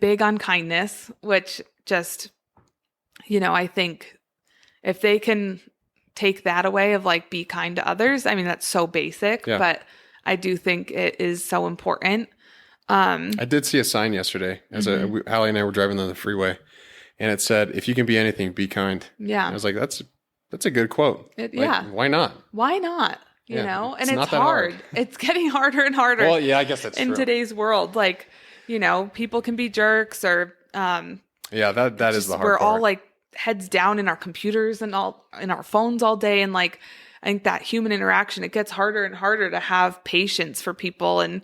big on kindness, which just, I think if they can take that away of like be kind to others. I mean, that's so basic, but I do think it is so important. I did see a sign yesterday as Hallie and I were driving on the freeway, and it said, if you can be anything, be kind. Yeah. And I was like, that's a good quote. Why not? Why not? You know, and it's hard. It's getting harder and harder. Well, yeah, I guess that's in true. today's world. Like, people can be jerks or, that is the hard part. We're all like heads down in our computers and all in our phones all day. And like, I think that human interaction, it gets harder and harder to have patience for people. And,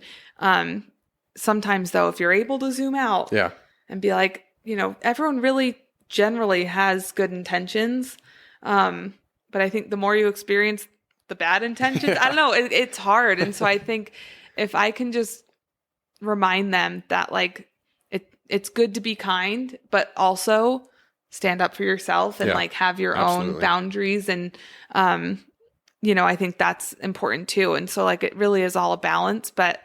sometimes though, if you're able to zoom out and be like, everyone really generally has good intentions. But I think the more you experience the bad intentions, I don't know, it's hard. And so I think if I can just remind them that like, it's good to be kind, but also stand up for yourself and like have your own boundaries. And, I think that's important too. And so like, it really is all a balance, but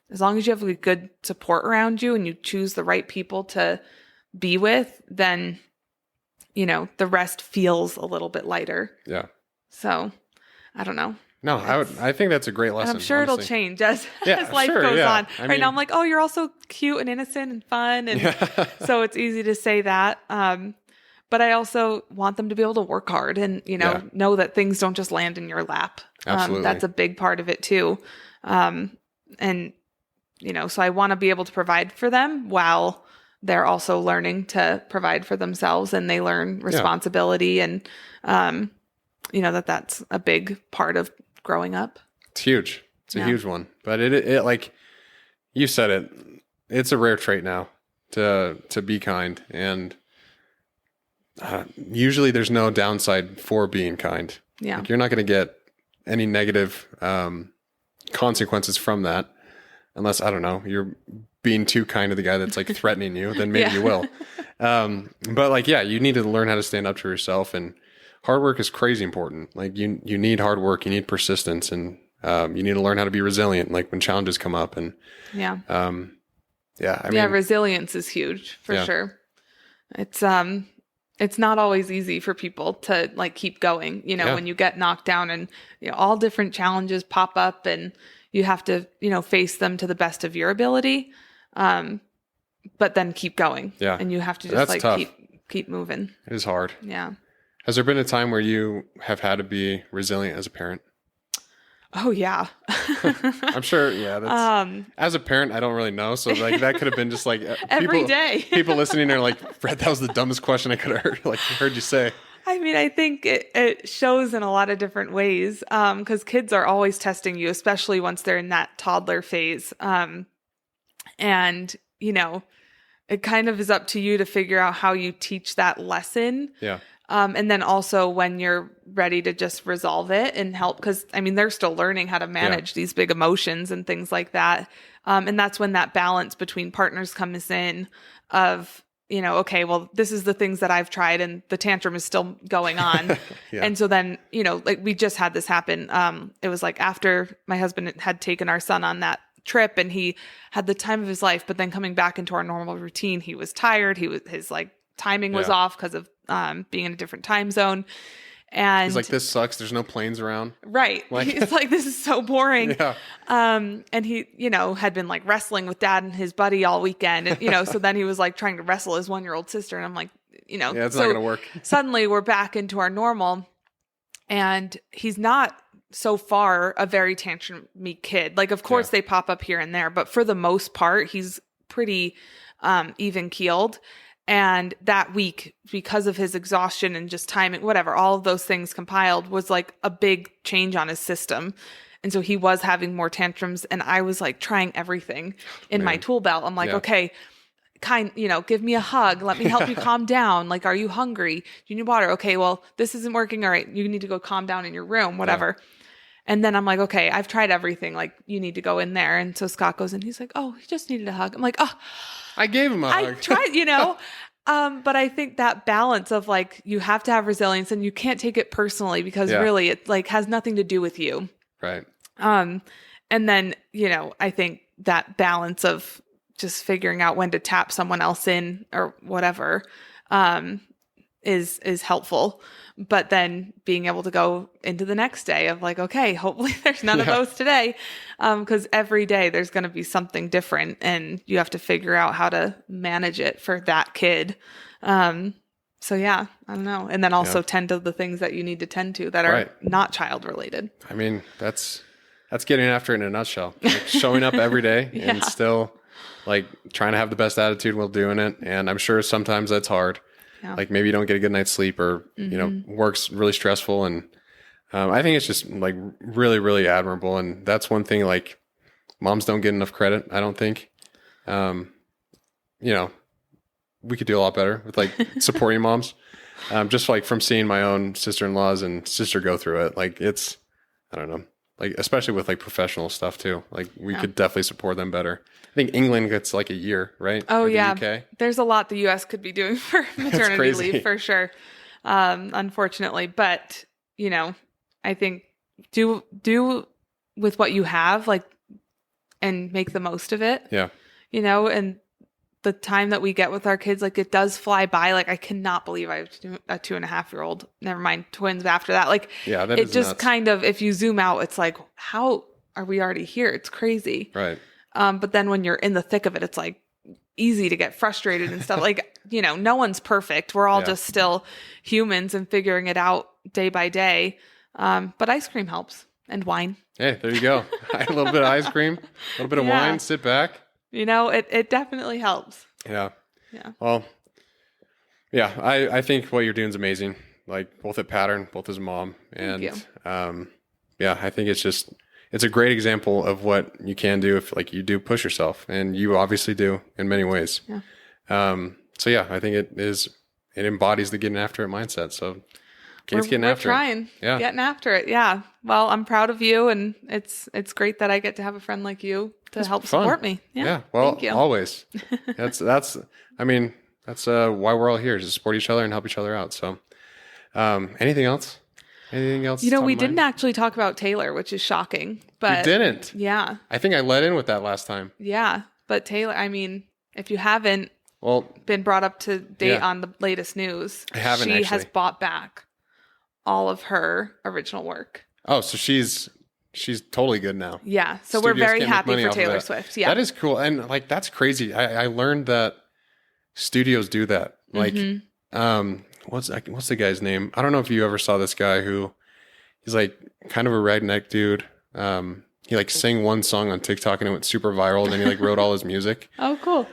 as long as you have a good support around you and you choose the right people to be with, then, you know, the rest feels a little bit lighter. Yeah. So I don't know. No, I think that's a great lesson. I'm sure honestly. it'll change as life goes on. Right now I'm like, oh, you're also cute and innocent and fun. And so it's easy to say that. But I also want them to be able to work hard and, you know that things don't just land in your lap. Absolutely. That's a big part of it too. And, you know, so I want to be able to provide for them while they're also learning to provide for themselves, and they learn responsibility and, you know, that's a big part of growing up. It's huge. It's a huge one, but it like you said it, it's a rare trait now to be kind. And usually there's no downside for being kind. Yeah. Like, you're not going to get any negative consequences from that, unless, I don't know, you're being too kind to the guy that's like threatening you, then maybe you will. But like, you need to learn how to stand up to yourself, and hard work is crazy important. Like you need hard work, you need persistence, and you need to learn how to be resilient, like when challenges come up. And I mean, resilience is huge for sure. It's not always easy for people to like keep going, you know, when you get knocked down and, you know, all different challenges pop up and you have to, you know, face them to the best of your ability. But then keep going. Yeah. And you have to just keep moving. It is hard. Yeah. Has there been a time where you have had to be resilient as a parent? Oh yeah. I'm sure. Yeah. That's, as a parent, I don't really know. So like that could have been just like every day. People listening are like, Brett, that was the dumbest question I could have heard you say. I mean, I think it shows in a lot of different ways. 'Cause kids are always testing you, especially once they're in that toddler phase. And you know, it kind of is up to you to figure out how you teach that lesson. Yeah. And then also when you're ready to just resolve it and help, because I mean, they're still learning how to manage these big emotions and things like that. And that's when that balance between partners comes in of, you know, okay, well, this is the things that I've tried and the tantrum is still going on. And so then, you know, like we just had this happen. It was like after my husband had taken our son on that trip and he had the time of his life, but then coming back into our normal routine, he was tired. His like timing was off because of being in a different time zone. And he's like, this sucks. There's no planes around. Right. Like, he's like, this is so boring. Yeah. And he, you know, had been like wrestling with dad and his buddy all weekend. And, you know, so then he was like trying to wrestle his 1-year-old sister. And I'm like, you know, it's not going to work. Suddenly we're back into our normal, and he's not so far a very tantrumy kid. Like, of course they pop up here and there, but for the most part, he's pretty even keeled. And that week, because of his exhaustion and just timing, whatever, all of those things compiled was like a big change on his system. And so he was having more tantrums, and I was like trying everything in my tool belt. I'm like, okay, you know, give me a hug. Let me help you calm down. Like, are you hungry? Do you need water? Okay, well, this isn't working. All right, you need to go calm down in your room, whatever. Yeah. And then I'm like, okay, I've tried everything. Like, you need to go in there. And so Scott goes in. He's like, oh, he just needed a hug. I'm like, oh. I gave him a hug. I tried, you know. But I think that balance of like, you have to have resilience and you can't take it personally because really it like has nothing to do with you. Right. And then, you know, I think that balance of just figuring out when to tap someone else in or whatever, is helpful. But then being able to go into the next day of like, okay, hopefully there's none of those today. Because every day there's going to be something different and you have to figure out how to manage it for that kid. So yeah, I don't know. And then also tend to the things that you need to tend to that are not child related. I mean, that's getting after it in a nutshell. Like showing up every day and still like trying to have the best attitude while doing it. And I'm sure sometimes that's hard. Yeah. Like maybe you don't get a good night's sleep or, you know, work's really stressful. And I think it's just like really, really admirable. And that's one thing, like moms don't get enough credit, I don't think. You know, we could do a lot better with like supporting moms. Just like from seeing my own sister-in-laws and sister go through it. Like it's, I don't know, like especially with like professional stuff too. Like we could definitely support them better. I think England gets like a year, right? Oh yeah. UK. There's a lot the US could be doing for maternity leave for sure. Unfortunately, but you know, I think do with what you have, like, and make the most of it. Yeah. You know, and the time that we get with our kids, like it does fly by. Like I cannot believe I have a 2.5-year-old, never mind twins after that. Like that it is just nuts. kind of, if you zoom out, it's like, how are we already here? It's crazy. Right. But then when you're in the thick of it, it's like easy to get frustrated and stuff. Like, no one's perfect. We're all just still humans and figuring it out day by day. But ice cream helps, and wine. Hey, there you go. A little bit of ice cream, a little bit of wine, sit back. It definitely helps. Yeah. Yeah. Well, yeah, I think what you're doing is amazing. Like both at Pattern, both as a mom. And I think it's a great example of what you can do if like you do push yourself, and you obviously do in many ways. Yeah. I think it embodies the getting after it mindset. So Kate's getting after it. We're trying. Yeah. Getting after it. Yeah. Well, I'm proud of you, and it's great that I get to have a friend like you to help support me. Yeah. Well, always. That's why we're all here, to support each other and help each other out. So, anything else? Anything else? We didn't actually talk about Taylor, which is shocking, but you didn't. Yeah. I think I let in with that last time. Yeah. But Taylor, I mean, if you haven't been brought up to date on the latest news, I haven't she has bought back all of her original work. Oh, so she's totally good now. Yeah. So we're very happy for Taylor Swift. Yeah. That is cool. And like, that's crazy. I learned that studios do that. Like, what's the guy's name? I don't know if you ever saw this guy he's like kind of a redneck dude. He like sang one song on TikTok and it went super viral, and then he like wrote all his music. Oh, cool.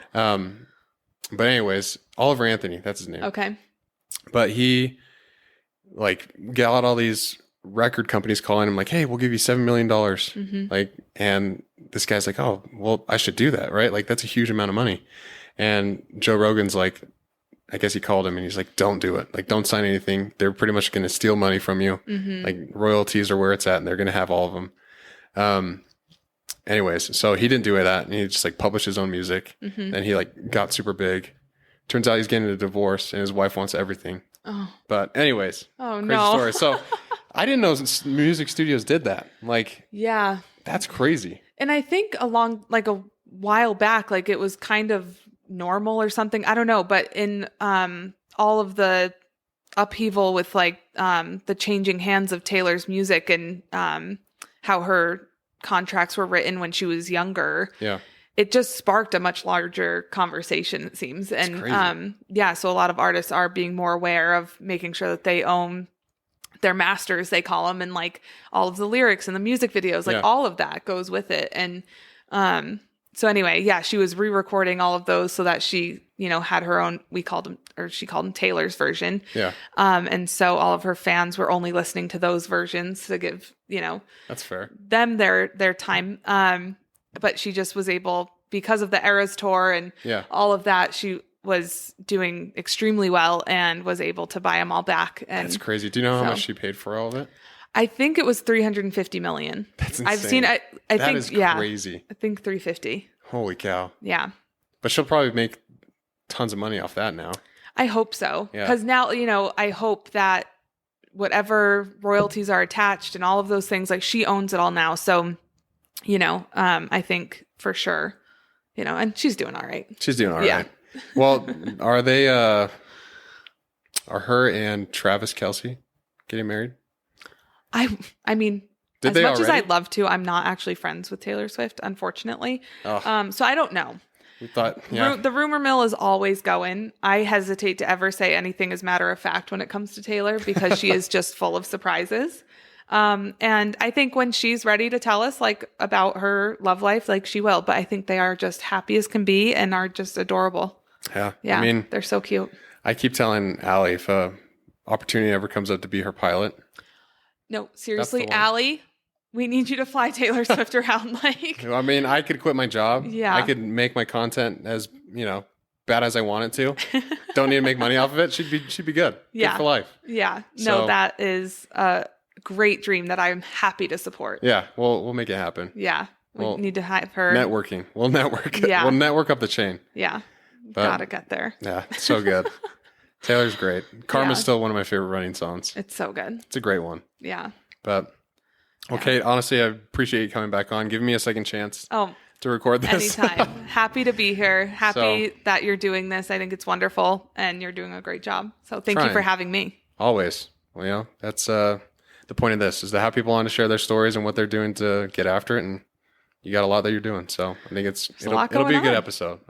But anyways, Oliver Anthony, that's his name. Okay. But he like got all these record companies calling him like, hey, we'll give you $7 million. Like, and this guy's like, oh, well, I should do that, right? Like, that's a huge amount of money. And Joe Rogan's like, I guess he called him and he's like, don't do it. Like, don't sign anything. They're pretty much going to steal money from you. Like, royalties are where it's at, and they're going to have all of them. Anyways, so he didn't do that, and he just like published his own music. And he like got super big. Turns out he's getting a divorce, and his wife wants everything. Oh. But anyways, crazy story. So I didn't know music studios did that. Like, yeah, that's crazy. And I think a while back, like it was kind of normal or something. I don't know. But in all of the upheaval with like the changing hands of Taylor's music and how her contracts were written when she was younger. Yeah. It just sparked a much larger conversation, it seems. And so a lot of artists are being more aware of making sure that they own their masters, they call them, and like all of the lyrics and the music videos, like all of that goes with it. And so anyway, she was re-recording all of those so that she, had her own, she called them Taylor's version. Yeah. And so all of her fans were only listening to those versions to give, that's fair, them their time. But she just was able, because of the Eras tour and all of that, she was doing extremely well and was able to buy them all back. And that's crazy. Do you know how much she paid for all of it? I think it was $350 million. That's insane. I've seen it. I think is crazy. I think 350. Holy cow. Yeah. But she'll probably make tons of money off that now. I hope so. Because now, I hope that whatever royalties are attached and all of those things, like she owns it all now. So, I think for sure, and she's doing all right. She's doing all right. Well, are they, are her and Travis Kelce getting married? I mean, as much as I'd love to, I'm not actually friends with Taylor Swift, unfortunately. Oh. So I don't know. We thought, the rumor mill is always going. I hesitate to ever say anything as matter of fact when it comes to Taylor, because she is just full of surprises. And I think when she's ready to tell us like about her love life, like she will, but I think they are just happy as can be and are just adorable. Yeah. Yeah. I mean, they're so cute. I keep telling Allie, if a opportunity ever comes up to be her pilot. No, seriously, Allie, we need you to fly Taylor Swift around. Like, I mean, I could quit my job. Yeah. I could make my content as, bad as I want it to. Don't need to make money off of it. She'd be good. Yeah. Good for life. Yeah. No, that is a great dream that I'm happy to support. Yeah. We'll make it happen. Yeah. We need to have her. Networking. We'll network. Yeah. We'll network up the chain. Yeah. Gotta get there. Yeah. So good. Taylor's great. Karma's still one of my favorite running songs. It's so good. It's a great one. Yeah. But, Kate, honestly, I appreciate you coming back on, giving me a second chance. Oh, to record this. Anytime. Happy to be here. Happy that you're doing this. I think it's wonderful and you're doing a great job. So thank you for having me. Always. Well, you know, that's the point of this, is to have people on to share their stories and what they're doing to get after it. And you got a lot that you're doing. So I think it'll be a good episode.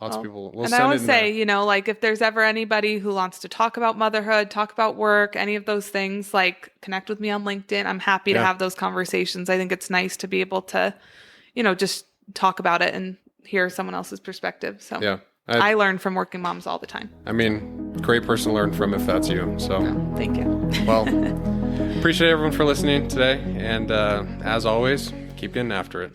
Lots of people will send it. And I always say, you know, like if there's ever anybody who wants to talk about motherhood, talk about work, any of those things, like connect with me on LinkedIn. I'm happy to have those conversations. I think it's nice to be able to, you know, just talk about it and hear someone else's perspective. So yeah, I learn from working moms all the time. I mean, great person to learn from if that's you. So thank you. Well, appreciate everyone for listening today. And as always, keep getting after it.